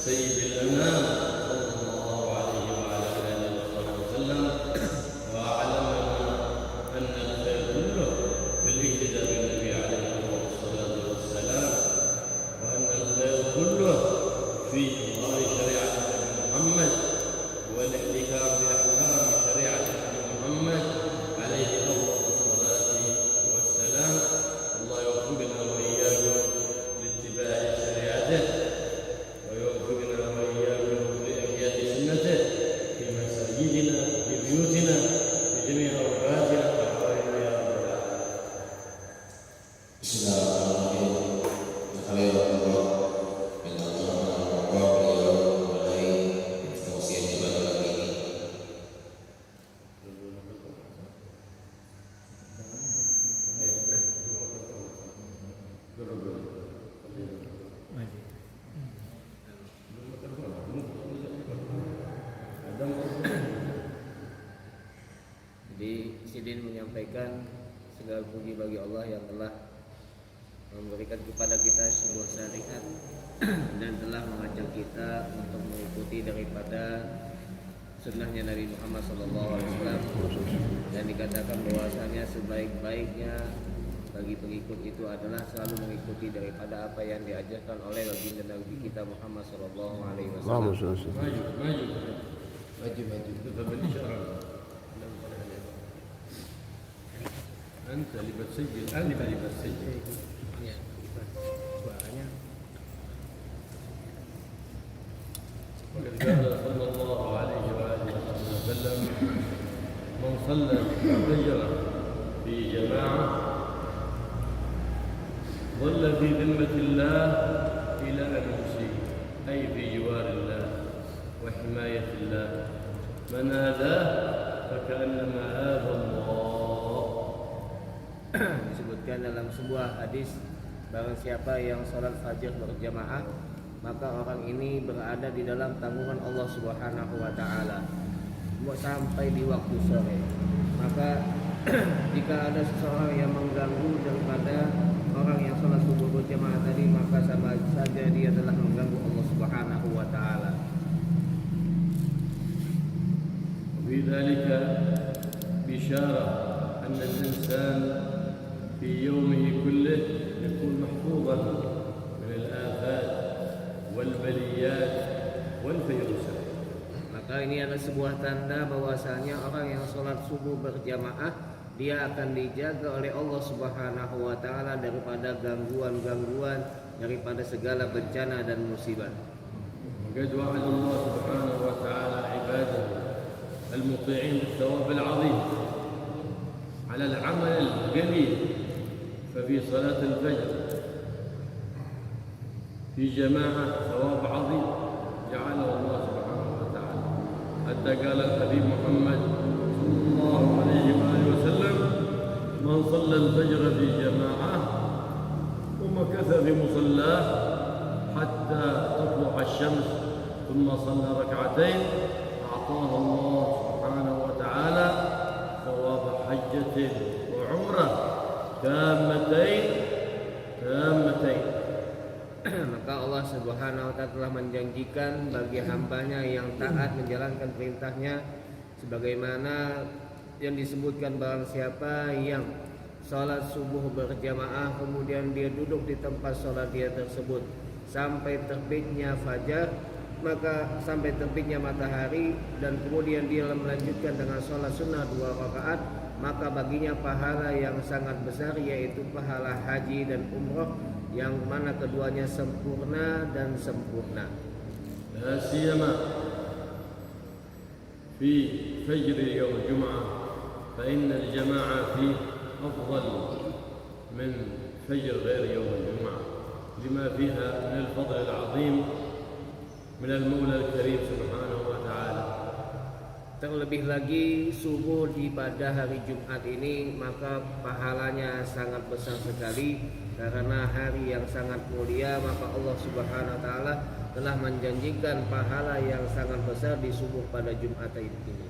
سيد الأنام صلى الله عليه وعلى آله وصحبه وسلم، وأعلمنا أن الخير كله في الاهتداء بالنبي عليه الصلاة والسلام، وأن الخير كله في إظهار شريعة محمد والاحتكام بأحكام شريعة محمد عليه أفضل الصلاة والسلام. الله يوفقنا وإياكم لاتباع شريعته، ويوفقنا وإياكم لإحياء سنته في مساجدنا، في بيوتنا، في جميع أوقاتنا وأحوالنا يا رب العالمين. Jadi Sidin menyampaikan segala puji bagi Allah yang telah memberikan kepada kita sebuah syariat dan telah mengajak kita untuk mengikuti daripada sunnahnya Nabi Muhammad SAW, dan dikatakan bahwasanya sebaik-baiknya bagi pengikut itu adalah selalu mengikuti daripada apa yang diajarkan oleh baginda Nabi kita Muhammad SAW. أنت اللي بتسجل، أنا اللي بتسجل. وقد قال صلى الله عليه وآله وسلم: من صلى الفجر في جماعة ظل في ذمة الله إلى أن يمسي، أي في جوار الله وحماية الله. من آذاه فكأنما آذى الله. Disebutkan dalam sebuah hadis, barang siapa yang salat fajar berjamaah, maka orang ini berada di dalam tanggungan Allah Subhanahu wa taala sampai di waktu sore. Maka jika ada seseorang yang mengganggu daripada orang yang salat subuh berjamaah tadi, maka sama saja dia telah mengganggu Allah Subhanahu wa taala. وفي ذلك بشارة أن الإنسان في يومه كله يكون محفوظا من الآفات والبليات والفيروسات. Maka ini adalah sebuah tanda bahwasanya orang yang sholat subuh berjamaah, dia akan dijaga oleh Allah Subhanahu wa taala daripada gangguan-gangguan, daripada segala bencana dan musibah. وقد وعد الله سبحانه وتعالى عباده المطيعين بالثواب العظيم على العمل الجليل. ففي صلاة الفجر في جماعة ثواب عظيم جعله الله سبحانه وتعالى، حتى قال الحبيب محمد صلى الله عليه وآله وسلم: من صلى الفجر في جماعة ومكث في مصلاه حتى تطلع الشمس ثم صلى ركعتين أعطاه الله سبحانه وتعالى ثواب حجة وعمرة تامتين. Maka Allah Subhanahu wa taala telah menjanjikan bagi hambanya yang taat menjalankan perintahnya, sebagaimana yang disebutkan barang siapa yang salat subuh berjamaah kemudian dia duduk di tempat salat dia tersebut sampai terbitnya fajar, maka sampai terbitnya matahari, dan kemudian dia melanjutkan dengan salat sunnah 2 rakaat, maka baginya pahala yang sangat besar, yaitu pahala haji dan umrah, yang mana keduanya sempurna dan sempurna. لا سيما في فجر يوم الجمعة فإن الجماعة فيه أفضل من فجر غير يوم الجمعة، لما فيها من الفضل العظيم من المولى الكريم سبحانه وتعالى. Terlebih lagi subuh di pada hari Jumat ini, maka pahalanya sangat besar sekali, karena hari yang sangat mulia. Maka Allah Subhanahu wa taala telah menjanjikan pahala yang sangat besar di subuh pada Jumat ini.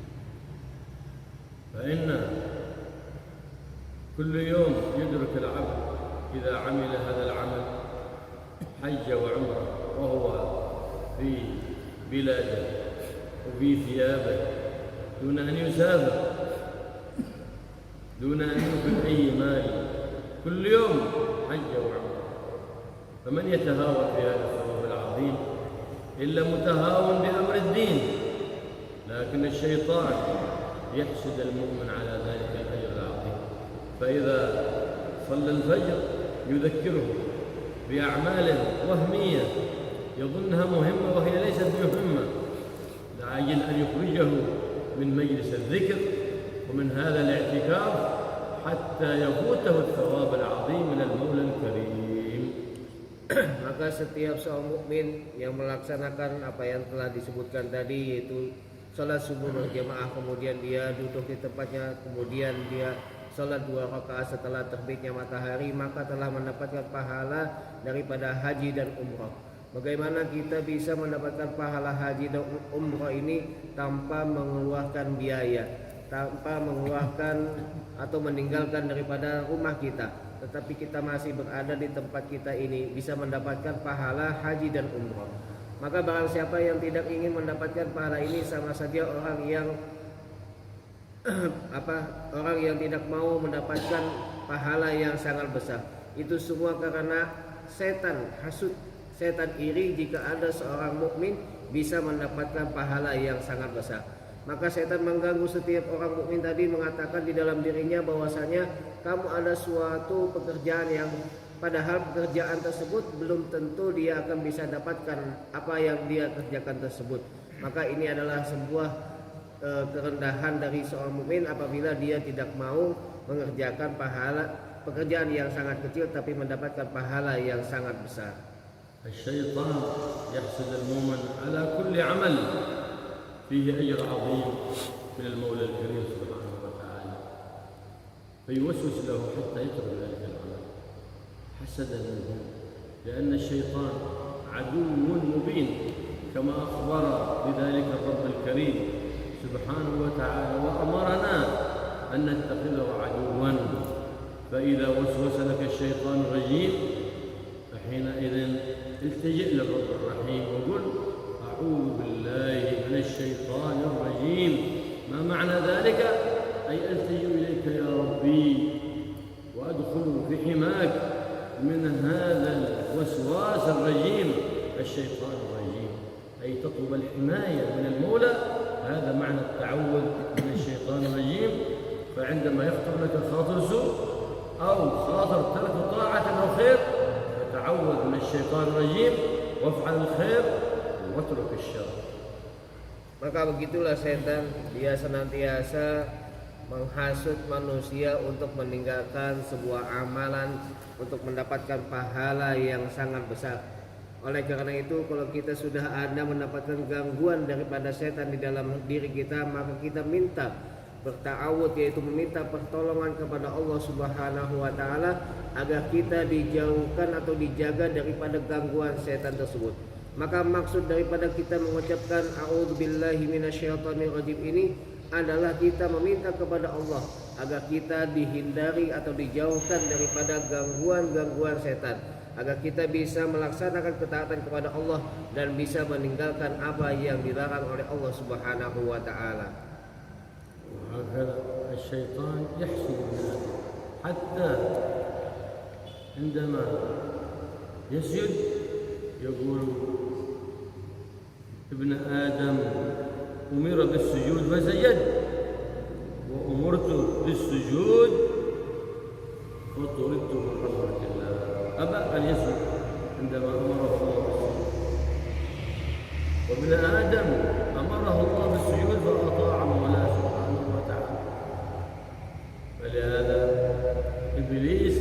فإن كل يوم يدرك العبد إذا عمل هذا العمل حج وعمرة وهو في بلاده وفي ثيابه دون أن يسافر، دون أن ينفق أي مال، كل يوم حج وعمرة. فمن يتهاون في هذا الثواب العظيم إلا متهاون بأمر الدين؟ لكن الشيطان يحسد المؤمن على ذلك الأجر العظيم، فإذا صلى الفجر يذكره بأعمال وهمية يظنها مهمة وهي ليست مهمة، لعل أن يخرجه من مجلس الذكر ومن هذا الاعتكاف حتى يفوته الثواب العظيم من المولى الكريم. Maka setiap seorang mukmin yang melaksanakan apa yang telah disebutkan tadi, yaitu salat subuh berjamaah, kemudian dia duduk di tempatnya, kemudian dia salat 2 rakaat setelah terbitnya matahari, maka telah mendapatkan pahala daripada haji dan umrah. Bagaimana kita bisa mendapatkan pahala haji dan umrah ini tanpa mengeluarkan biaya, tanpa mengeluarkan atau meninggalkan daripada rumah kita, tetapi kita masih berada di tempat kita ini bisa mendapatkan pahala haji dan umrah. Maka barang siapa yang tidak ingin mendapatkan pahala ini sama saja orang yang orang yang tidak mau mendapatkan pahala yang sangat besar. Itu semua karena setan hasud, setan iri jika ada seorang mukmin bisa mendapatkan pahala yang sangat besar. Maka setan mengganggu setiap orang mukmin tadi, mengatakan di dalam dirinya bahwasanya kamu ada suatu pekerjaan yang padahal pekerjaan tersebut belum tentu dia akan bisa dapatkan apa yang dia kerjakan tersebut. Maka ini adalah sebuah kerendahan dari seorang mukmin apabila dia tidak mau mengerjakan pahala pekerjaan yang sangat kecil tapi mendapatkan pahala yang sangat besar. الشيطان يحسد المؤمن على كل عمل فيه أجر عظيم من المولى الكريم سبحانه وتعالى، فيوسوس له حتى يترك ذلك العمل حسدا منه، لأن الشيطان عدو مبين كما أخبر بذلك الرب الكريم سبحانه وتعالى، وأمرنا أن نتخذه عدوا. فإذا وسوس لك الشيطان الرجيم فحينئذ التجئ للرب الرحيم وقل أعوذ بالله من الشيطان الرجيم. ما معنى ذلك؟ أي ألتجئ إليك يا ربي وأدخل في حماك من هذا الوسواس الرجيم الشيطان الرجيم، أي تطلب الحماية من المولى. هذا معنى التعوذ من الشيطان الرجيم. فعندما يخطر لك خاطر سوء أو خاطر ترك طاعة أو خير فتعوذ من الشيطان الرجيم وافعل الخير واترك الشر. Maka begitulah setan, dia senantiasa menghasut manusia untuk meninggalkan sebuah amalan untuk mendapatkan pahala yang sangat besar. Oleh karena itu, kalau kita sudah ada mendapatkan gangguan daripada setan di dalam diri kita, maka kita minta berta'awud, yaitu meminta pertolongan kepada Allah Subhanahu wa taala agar kita dijauhkan atau dijaga daripada gangguan setan tersebut. Maka maksud daripada kita mengucapkan a'udzubillahi minasyaitonirrajim ini adalah kita meminta kepada Allah agar kita dihindari atau dijauhkan daripada gangguan-gangguan setan, agar kita bisa melaksanakan ketaatan kepada Allah dan bisa meninggalkan apa yang dilarang oleh Allah Subhanahu wa taala. وهكذا الشيطان يحسد الناس حتى عندما يسجد يقول ابن آدم أمر بالسجود فسجد وأمرت بالسجود وطردت من رحمة الله. أبى أن يسجد عندما أمره الله بالسجود، وابن آدم أمره الله بالسجود فأطاع مولاه سبحانه وتعالى. فلهذا إبليس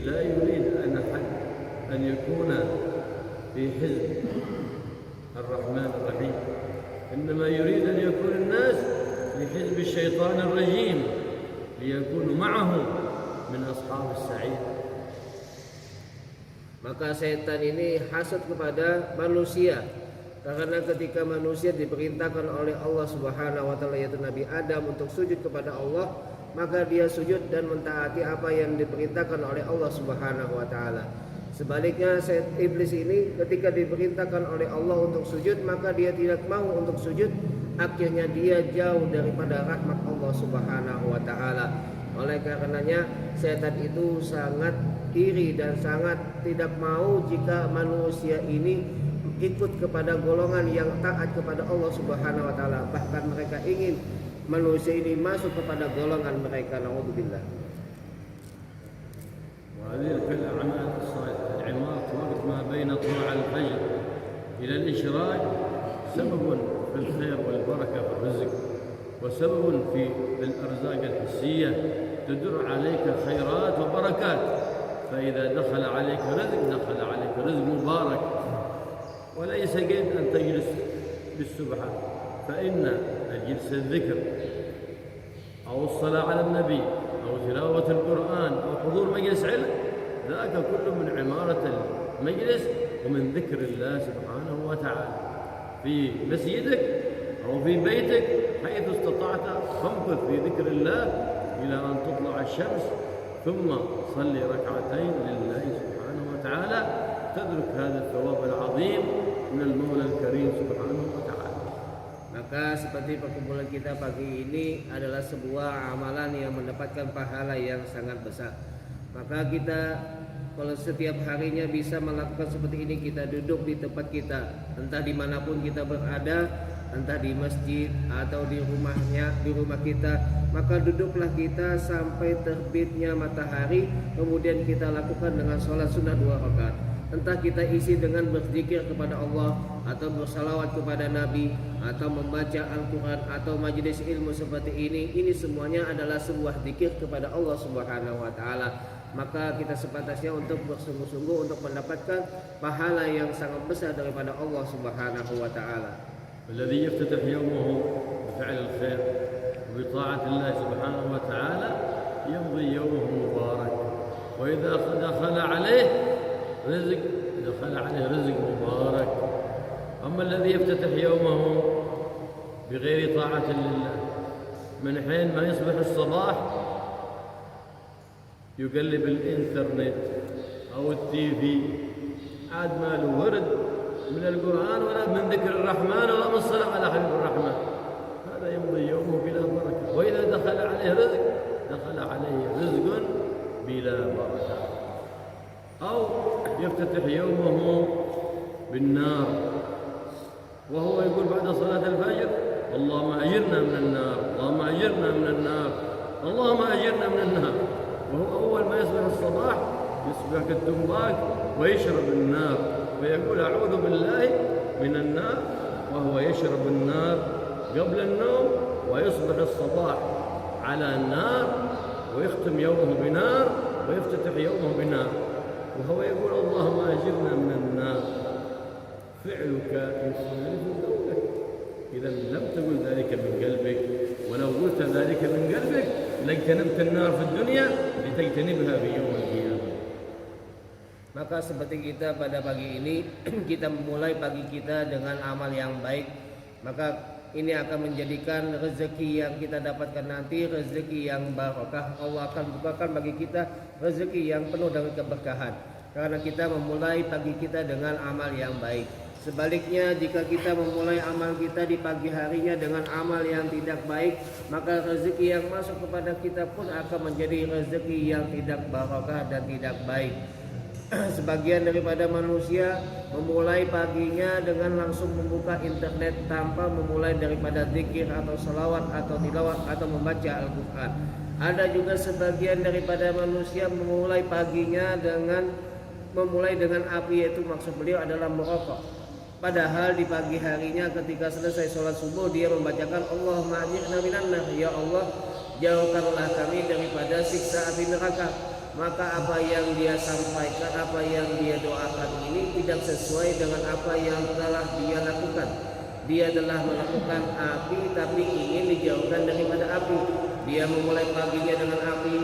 لا يريد أن يكون في حزب الرحمن الرحيم، إنما يريد أن يكون الناس في حزب الشيطان الرجيم ليكونوا معه من أصحاب السعير. Maka setan ini hasad kepada manusia, karena ketika manusia diperintahkan oleh Allah Subhanahu wa taala, yaitu Nabi Adam, untuk sujud kepada Allah, maka dia sujud dan mentaati apa yang diperintahkan oleh Allah Subhanahu wa taala. Sebaliknya iblis ini ketika diperintahkan oleh Allah untuk sujud, maka dia tidak mau untuk sujud. Akhirnya dia jauh daripada rahmat Allah Subhanahu wa taala. Oleh karenanya setan itu sangat iri dan sangat tidak mau jika manusia ini ikut kepada golongan yang taat kepada Allah Subhanahu wa taala. Bahkan mereka ingin manusia ini masuk kepada golongan mereka. Naudzubillah. وهذه الأعمال الصالحة العمارة وقت ما بين طلوع الفجر إلى الإشراق سبب في الخير والبركة في الرزق وسبب في الأرزاق الحسية تدر عليك خيرات وبركات. فإذا دخل عليك رزق دخل عليك رزق مبارك. وليس قيد أن تجلس بالسبحة، فإن جلسة الذكر أو الصلاة على النبي أو تلاوة القرآن أو حضور مجلس علم ذاك كله من عمارة المجلس ومن ذكر الله سبحانه وتعالى في مسجدك أو في بيتك حيث استطعت فامكث في ذكر الله إلى أن تطلع الشمس ثم صلي ركعتين لله سبحانه وتعالى تدرك هذا الثواب العظيم من المولى الكريم سبحانه وتعالى. Maka seperti perkumpulan kita pagi ini adalah sebuah amalan yang mendapatkan pahala yang sangat besar. Maka kita kalau setiap harinya bisa melakukan seperti ini, kita duduk di tempat kita, entah dimanapun kita berada, entah di masjid atau di rumah kita, maka duduklah kita sampai terbitnya matahari, kemudian kita lakukan dengan sholat sunnah 2 rakaat. Entah kita isi dengan berzikir kepada Allah atau bersalawat kepada Nabi atau membaca Al-Quran atau majelis ilmu seperti ini semuanya adalah sebuah zikir kepada Allah Subhanahu wa taala. Maka kita sepantasnya untuk bersungguh-sungguh untuk mendapatkan pahala yang sangat besar daripada Allah Subhanahu wa taala. الذي يفتتح يومه بفعل الخير وبطاعة الله سبحانه وتعالى يمضي يومه مبارك، وإذا دخل عليه رزق دخل عليه رزق مبارك. أما الذي يفتتح يومه بغير طاعة لله من حين ما يصبح الصباح يقلب الإنترنت أو التيفي عاد ما له ورد من القرآن ولا من ذكر الرحمن ولا من الصلاة على حبيب الرحمن، هذا يمضي يومه بلا بركة. وإذا دخل عليه رزق دخل عليه رزق بلا بركة. أو يفتتح يومه بالنار وهو يقول بعد صلاة الفجر اللهم أجرنا من النار اللهم أجرنا من النار اللهم أجرنا من النار، وهو أول ما يصبح الصباح يصبح كالدنباك ويشرب النار ويقول أعوذ بالله من النار وهو يشرب النار قبل النوم ويصبح الصباح على النار ويختم يومه بنار ويفتتح يومه بنار وهو يقول اللهم أجرنا من النار. فعلك يخالف قولك. إذا لم تقل ذلك من قلبك، ولو قلت ذلك من قلبك لاجتنبت النار في الدنيا لتجتنبها في يوم القيامة. Maka seperti kita pada pagi ini kita memulai pagi kita dengan amal yang baik, maka ini akan menjadikan rezeki yang kita dapatkan nanti rezeki yang barokah. Allah akan bukakan bagi kita rezeki yang penuh dengan keberkahan karena kita memulai pagi kita dengan amal yang baik. Sebaliknya jika kita memulai amal kita di pagi harinya dengan amal yang tidak baik, maka rezeki yang masuk kepada kita pun akan menjadi rezeki yang tidak barokah dan tidak baik. Sebagian daripada manusia memulai paginya dengan langsung membuka internet tanpa memulai daripada zikir atau salawat atau tilawat atau membaca Al-Quran. Ada juga sebagian daripada manusia memulai paginya dengan api, yaitu maksud beliau adalah merokok. Padahal di pagi harinya ketika selesai sholat subuh dia membacakan Allahumma ajirna minan nar, ya Allah jauhkanlah kami daripada siksa api neraka. Maka apa yang dia sampaikan, apa yang dia doakan ini tidak sesuai dengan apa yang telah dia lakukan. Dia telah melakukan api tapi ingin dijauhkan daripada api. Dia memulai paginya dengan api,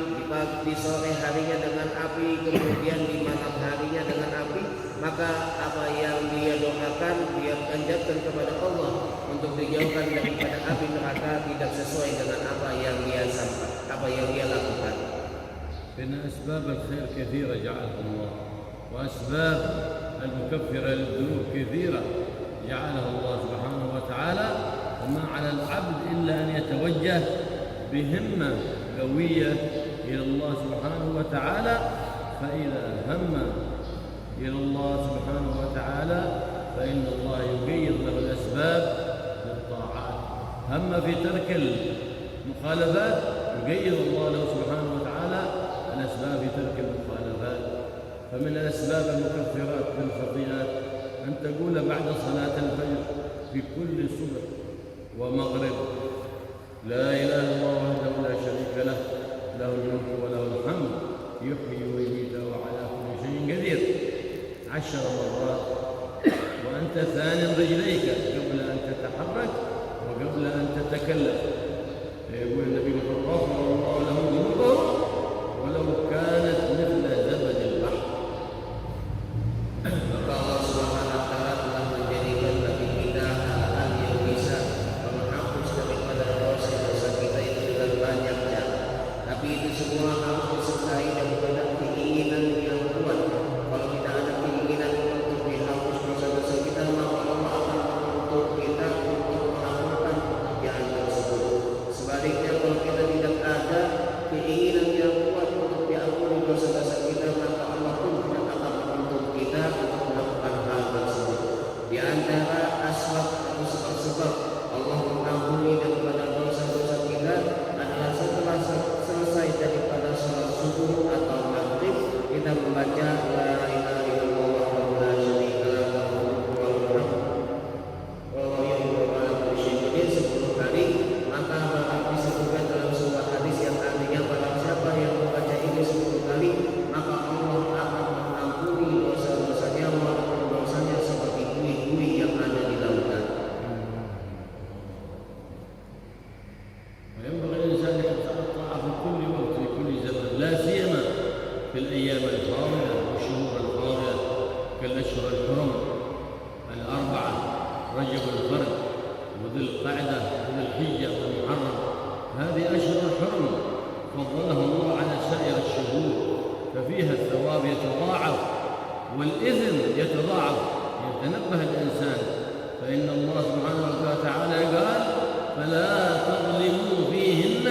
di sore harinya dengan api, kemudian di malam harinya dengan api. Maka apa yang dia doakan, dia panjatkan kepada Allah untuk dijauhkan daripada api neraka tidak sesuai dengan apa yang dia sampaikan, apa yang dia lakukan. إن أسباب الخير كثيرة جعلها الله وأسباب المكفرة للذنوب كثيرة جعلها الله سبحانه وتعالى، وما على العبد إلا أن يتوجه بهمة قوية إلى الله سبحانه وتعالى. فإذا هم إلى الله سبحانه وتعالى فإن الله يقيض له الأسباب للطاعات. هم في ترك المخالفات يقيض الله له سبحانه وتعالى الأسباب في ترك المخالفات. فمن الأسباب المكفرات للخطيئات أن تقول بعد صلاة الفجر في كل صبح ومغرب: لا إله إلا الله وحده لا شريك له، له الملك وله الحمد، يحيي ويميت وعلى كل شيء قدير 10 مرات، وأنت ثاني رجليك قبل أن تتحرك وقبل أن تتكلم. يقول النبي: غفر الله له ذنوبه ولو كانت مثل زبد البحر. Maka Allah Subhanahu wa taala telah menjadikan bagi kita hal-hal yang bisa menghapus daripada dosa-dosa kita itu dengan banyaknya. Tapi itu semua harus disertai daripada keinginan yang kuat. Kalau kita ada keinginan untuk dihapus dosa-dosa kita, maka Allah akan menuntut kita untuk melakukan pekerjaan tersebut. Sebaliknya, kalau kita tidak ada keinginan yang kuat untuk diampuni dosa-dosa kita, maka Allah pun tidak akan menuntut kita untuk melakukan hal tersebut. Di antara asbab atau sebab-sebab Allah mengampuni daripada dosa-dosa kita adalah setelah selesai daripada sholat subuh atau maghrib, kita membaca la ilaha illallah wahdahu la syarika lahu lahul mulku wa lahul hamd wa huwa yuhyi wa yumiitu 10 kali. Maka berarti disebutkan dalam sebuah hadis yang artinya barang siapa yang membaca ini 10 kali, maka Allah akan mengampuni dosa-dosanya walaupun dosanya seperti buih-buih yang ada di lautan. وينبغي الإنسان أن يتقطع في كل وقت في كل زمن، لا سيما في الأيام الفاضلة والشهور الفاضلة كالأشهر الحرم ال4: رجب الفرد وذي القعدة وذي الحجة والمحرم. هذه أشهر الحرم فضلها الله على سائر الشهور، ففيها الثواب يتضاعف والإثم يتضاعف. يتنبه الإنسان، فإن الله سبحانه وتعالى قال: فلا تظلموا فيهن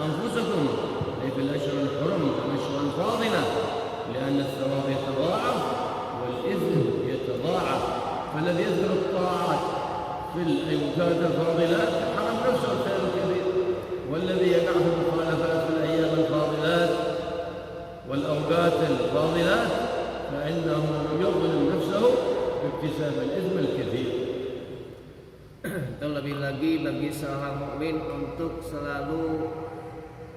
أنفسكم، أي في الأشهر الحرم والأشهر الفاضلة، لأن الثواب يتضاعف والإثم يتضاعف. فالذي يذكر الطاعات في الأوقات الفاضلات حرم نفسه الخير الكثير، والذي يقع في المخالفات في الأيام الفاضلات والأوقات الفاضلات فإنه يظلم نفسه باكتساب الإثم الكثير. Terlebih lagi bagi seorang mukmin untuk selalu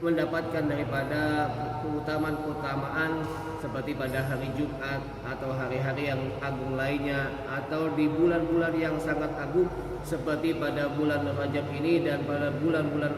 mendapatkan daripada keutamaan-keutamaan seperti pada hari Jumat atau hari-hari yang agung lainnya, atau di bulan-bulan yang sangat agung seperti pada bulan Rajab ini dan pada bulan-bulan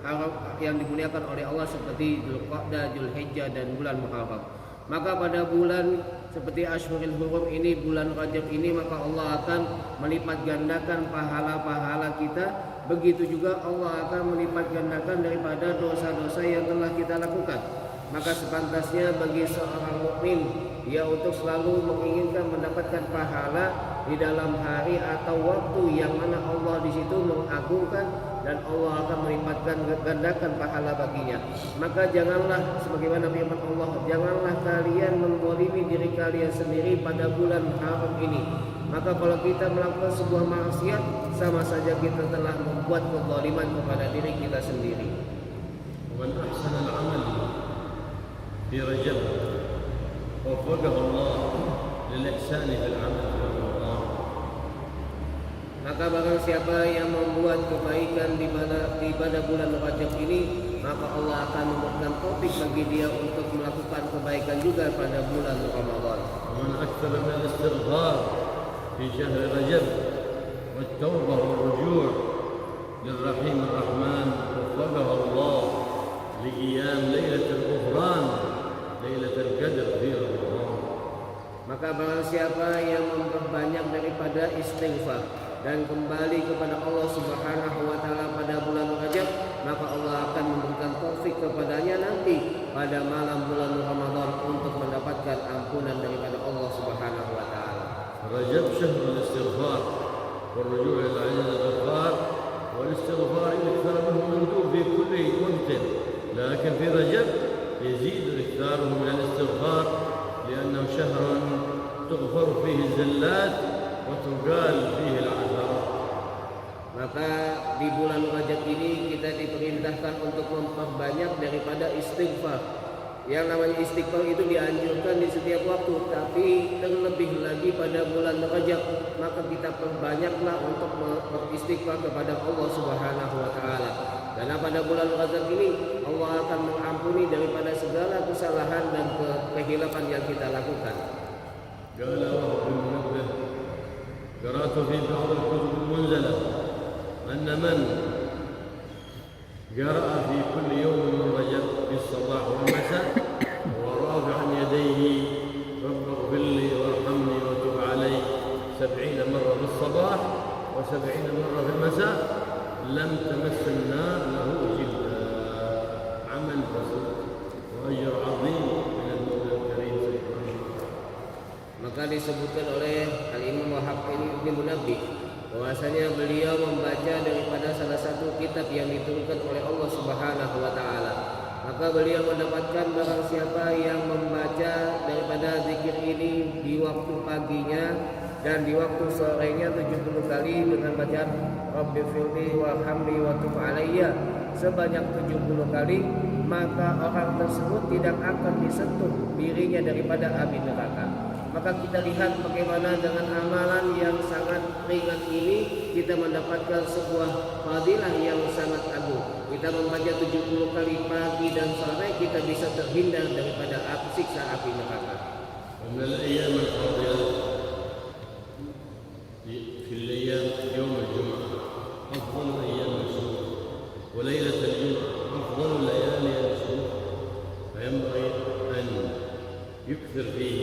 Arab yang dimuliakan oleh Allah seperti Dzulqa'dah, Dzulhijjah dan bulan Muharram. Maka pada bulan seperti Ashhurul Hurum ini, bulan Rajab ini, maka Allah akan melipat gandakan pahala-pahala kita. Begitu juga Allah akan melipat gandakan daripada dosa-dosa yang telah kita lakukan. Maka sepantasnya bagi seorang mukmin dia untuk selalu menginginkan mendapatkan pahala di dalam hari atau waktu yang mana Allah di situ mengagungkan dan Allah akan melipatkan gandakan pahala baginya. Maka janganlah sebagaimana firman Allah, janganlah kalian menzalimi diri kalian sendiri pada bulan haram ini. Maka kalau kita melakukan sebuah maksiat, sama saja kita telah membuat kezaliman kepada diri kita sendiri. ومن أحسن العمل في رجب وفقه الله للإحسان في العمل في رمضان. Maka barang siapa yang membuat kebaikan di pada bulan Rajab ini, maka Allah akan memberikan taufik bagi dia untuk melakukan kebaikan juga pada bulan Ramadan. ومن أكثر من الاستغفار في شهر رجب والتوبة والرجوع للرحيم الرحمن وفقه الله لقيام ليلة الغفران ليلة القدر في رمضان. Maka barang siapa yang memperbanyak daripada istighfar dan kembali kepada Allah Subhanahu wa taala pada bulan Rajab, maka Allah akan memberikan taufik kepadanya nanti pada malam bulan Ramadan untuk mendapatkan ampunan daripada Allah Subhanahu wa taala. رجب شهر الاستغفار والرجوع إلى العزيز الغفار، والاستغفار يكثر منه مندوب في كل وقت، لكن في رجب يزيد إكثاره من الاستغفار لأنه شهر تغفر فيه الزلات وتقال فيه العثرات. Maka di bulan Rajab ini kita diperintahkan untuk memperbanyak daripada istighfar. Yang namanya istighfar itu dianjurkan di setiap waktu, tapi terlebih lagi pada bulan Rajab, maka kita perbanyaklah untuk beristighfar kepada Allah Subhanahu wa taala. Karena pada bulan Rajab ini Allah akan mengampuni daripada segala kesalahan dan kehilapan yang kita lakukan. قال وهب بن منبه قرأت في بعض الكتب المنزلة أن من قرأ في كل يوم من رجب في الصباح والمساء ورافعا يديه رب اغفر لي وارحمني وتب علي 70 مرة في الصباح و70 مرة في المساء لم تمس النار له جلدا. عمل بسيط وأجر عظيم من المولى الكريم سبحانه. Maka disebutkan oleh Al-Imam Wahab bin Munabbih bahwasanya beliau membaca daripada salah satu kitab yang diturunkan oleh Allah Subhanahu wa taala. Maka beliau mendapatkan barang siapa yang membaca daripada zikir ini di waktu paginya dan di waktu sorenya 70 kali dengan bacaan Rabbighfirli warhamni wa tub alayya sebanyak 70 kali, maka orang tersebut tidak akan disentuh dirinya daripada api neraka. Maka kita lihat bagaimana dengan amalan yang sangat ringan ini kita mendapatkan sebuah fadilah yang sangat agung. Kita membaca 70 kali pagi dan sore, kita bisa terhindar daripada siksa api neraka. ومن الأيام الفاضلة في الأيام يوم الجمعة أفضل أيام الأسبوع، وليلة الجمعة أفضل ليالي الأسبوع، فينبغي أن يكثر فيه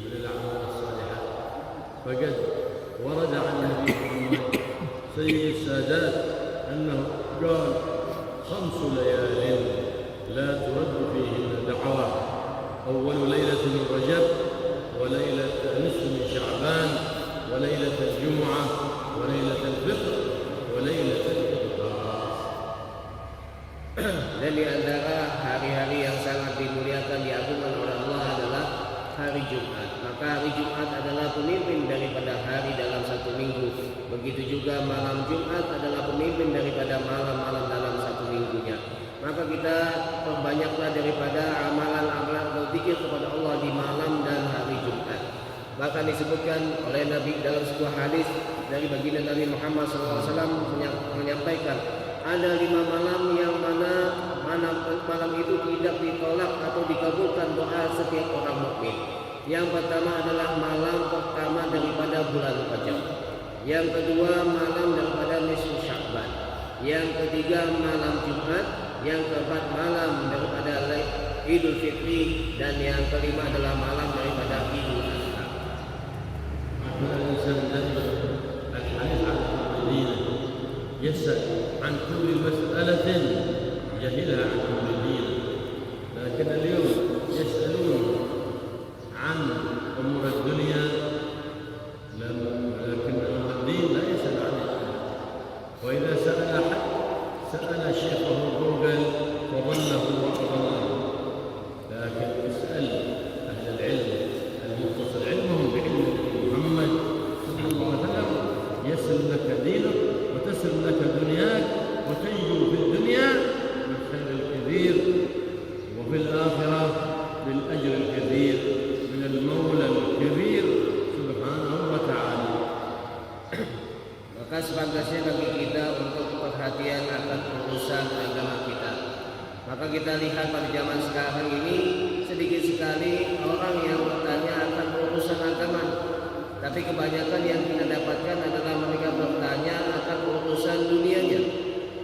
من الأعمال الصالحة. فقد ورد عن النبي محمد سيد السادات أنه قال 5 ليال لا ترد فيهن دعوات، أول ليلة من رجب، وليلة نصف من شعبان، وليلة الجمعة، وليلة الفطر، وليلة الإفطار. Dan di antara hari-hari yang sangat dimuliakan diagungkan oleh Allah adalah hari Jumat. Maka hari Jumat adalah pemimpin daripada hari dalam satu minggu. Begitu juga malam Jumat adalah pemimpin daripada malam-malam dalam satu minggunya. Maka kita perbanyaklah daripada amalan-amalan berzikir kepada Allah di malam dan hari Jumat. Bahkan disebutkan oleh Nabi dalam sebuah hadis dari baginda Nabi Muhammad SAW menyampaikan ada 5 malam yang mana malam itu tidak ditolak atau dikabulkan doa setiap orang mukmin. Yang pertama adalah malam pertama daripada bulan Rajab. Yang kedua malam daripada nisfu Sya'ban. Yang ketiga malam Jumat. Yang keempat malam daripada Idul Fitri, dan yang kelima adalah malam daripada Idul Adha. يسأل عن كل مسألة جهلها عن أمر الدين، لكن اليوم يسألون عن أمور الدنيا لكن أمر الدين لا يسأل عنه. وإذا سأل أحد سأل شيخه جوجل فظنه وأضله، لكن اسأل أهل العلم المختصر علمهم بعلم محمد صلى الله عليه وسلم يسر لك دينك وتسر لك دنياك وتنجو في الدنيا بالخير الكثير وفي الآخرة بالأجر الكثير من المولى الكبير سبحانه وتعالى. Maka sepantasnya bagi kita untuk perhatian akan urusan agama kita. Maka kita lihat pada zaman sekarang ini sedikit sekali orang yang bertanya akan urusan agama. Tapi kebanyakan yang kita dapatkan adalah mereka bertanya akan urusan dunianya.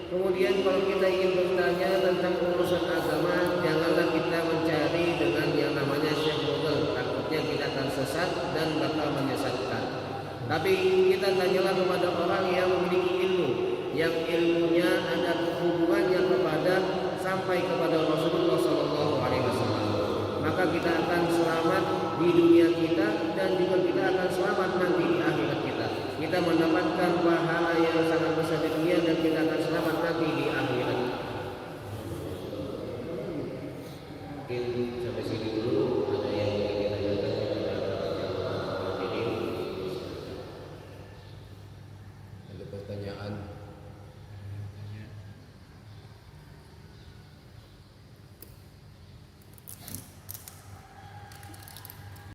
Kemudian kalau kita ingin bertanya tentang urusan agama, janganlah kita mencari dengan yang namanya Syekh Google. Takutnya kita akan sesat dan bakal menyesatkan. Tapi kita tanyalah kepada orang yang memiliki ilmu, yang ilmunya ada hubungannya kepada sampai kepada Rasulullah SAW. Maka kita akan selamat di dunia kita dan juga kita akan selamat nanti di akhirat kita. Kita mendapatkan pahala yang sangat besar di dunia dan kita akan selamat nanti di akhirat. Mungkin sampai sini.